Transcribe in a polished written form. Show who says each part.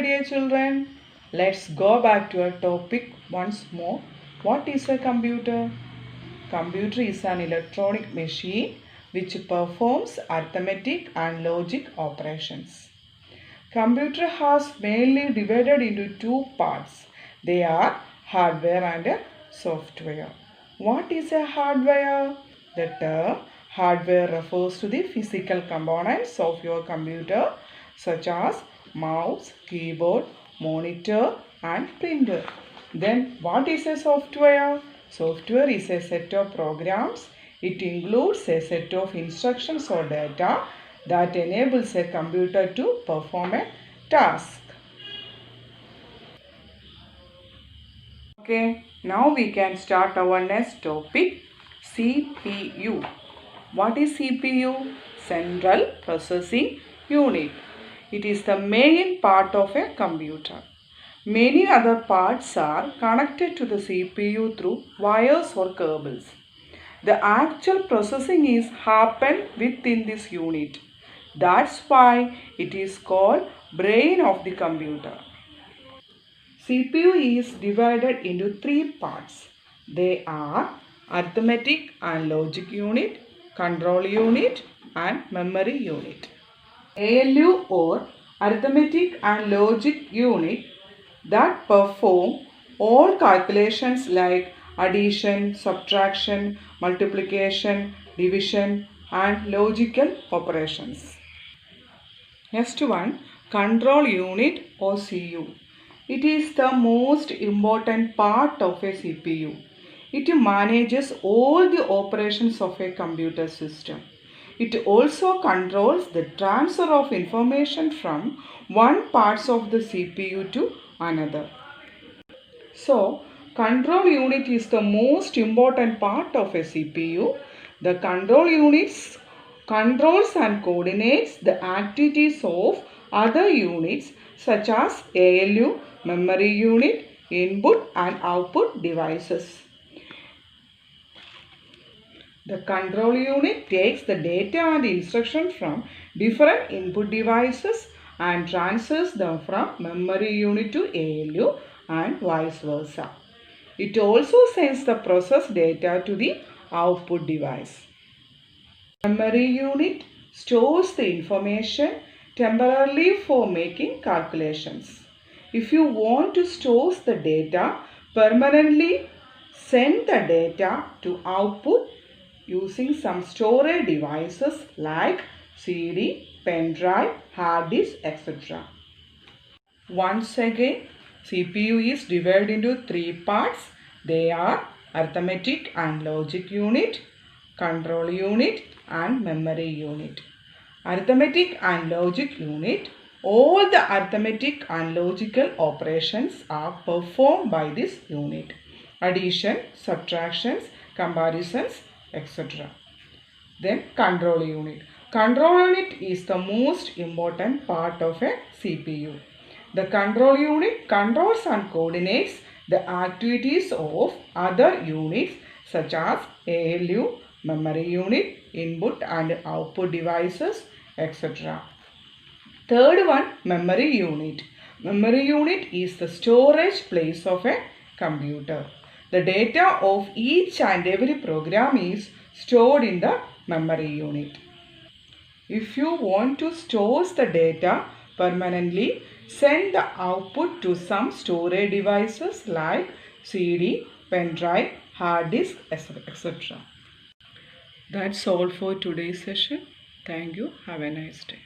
Speaker 1: dear children. Let's go back to our topic once more. What is a computer? Computer is an electronic machine which performs arithmetic and logic operations. Computer has mainly divided into two parts. They are hardware and software. What is a hardware? The term hardware refers to the physical components of your computer such as mouse, keyboard, monitor and printer. Then what is a software? Software is a set of programs. It includes a set of instructions or data that enables a computer to perform a task. Okay, now we can start our next topic, CPU. What is CPU? Central Processing Unit. It is the main part of a computer. Many other parts are connected to the CPU through wires or cables. The actual processing is happen within this unit. That's why it is called brain of the computer. CPU is divided into three parts. They are arithmetic and logic unit, control unit and memory unit. ALU or arithmetic and logic unit that perform all calculations like addition, subtraction, multiplication, division and logical operations. Next one, control unit or CU. It is the most important part of a CPU. It manages all the operations of a computer system. It also controls the transfer of information from one part of the CPU to another. So, control unit is the most important part of a CPU. The control units controls and coordinates the activities of other units such as ALU, memory unit, input and output devices. The control unit takes the data and instructions from different input devices and transfers them from memory unit to ALU and vice versa. It also sends the processed data to the output device. Memory unit stores the information temporarily for making calculations. If you want to store the data permanently, send the data to output using some storage devices like CD, pen drive, hard disk, etc. Once again, CPU is divided into three parts. They are arithmetic and logic unit, control unit and memory unit. Arithmetic and logic unit. All the arithmetic and logical operations are performed by this unit. Addition, subtractions, comparisons, etc. Then control unit. Control unit is the most important part of a CPU. The control unit controls and coordinates the activities of other units such as ALU, memory unit, input and output devices, etc. Third one, memory unit. Memory unit is the storage place of a computer. The data of each and every program is stored in the memory unit. If you want to store the data permanently, send the output to some storage devices like CD, pen drive, hard disk, etc. That's all for today's session. Thank you. Have a nice day.